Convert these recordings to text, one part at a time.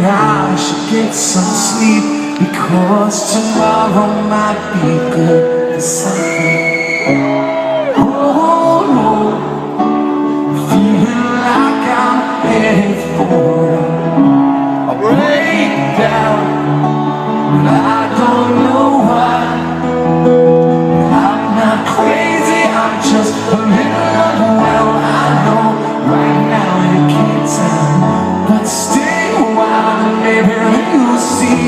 I should get some sleep, because tomorrow might be good for something. Oh no, feeling like I'm headed for a breakdown, but I don't know why. I'm not crazy, I'm just a little unwell. I know right now you can't tell, but stay a while and maybe you'll see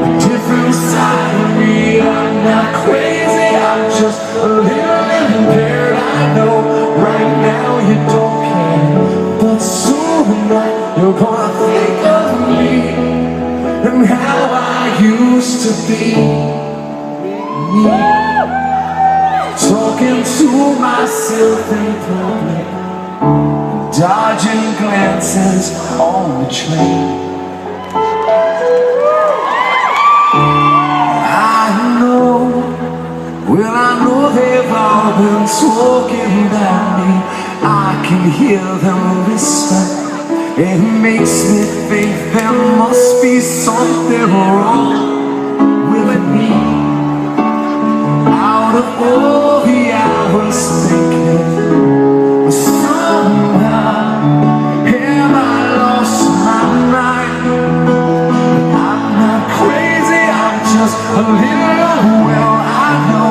a different side of me. I'm not crazy, I'm just a little impaired. I know right now you don't care, but soon enough you're gonna think of me and how I used to be. Talking to myself in public, dodging glances on the train. I know they've all been talking about me. I can hear them whisper. It makes me think there must be something wrong with me. Out of all the hours thinking, somehow have I lost my mind? I'm not crazy, I'm just a little unwell. I know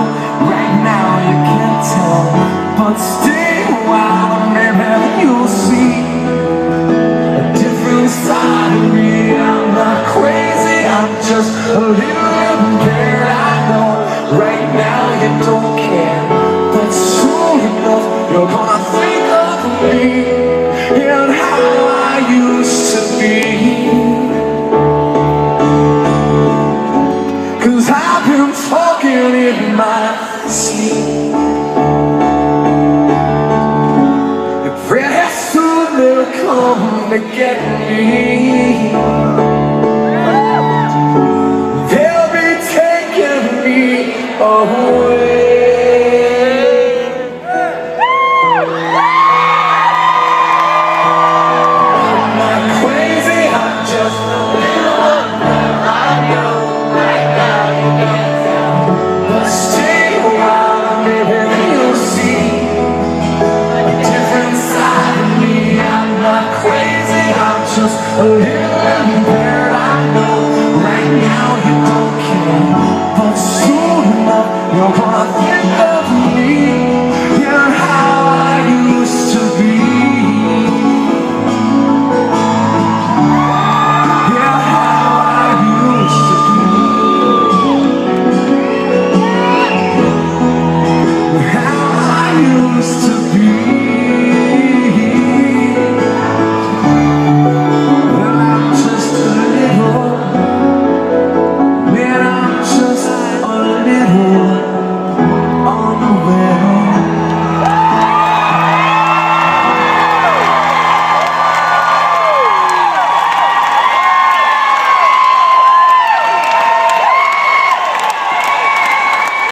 right now you can't tell, but stay a while and maybe you'll see a different side of me. I'm not crazy, I'm just a little impaired. I know right now you don't care, but soon enough you're gonna think of me and how I used to be. 'Cause I've been talking in my sleep, and pretty soon they'll come to get me. They'll be taking me away. I'm not crazy, I'm just a little unwell. I know right now you can't tell, but stay a while and maybe you'll see a different side of me. I'm not crazy, I'm just a little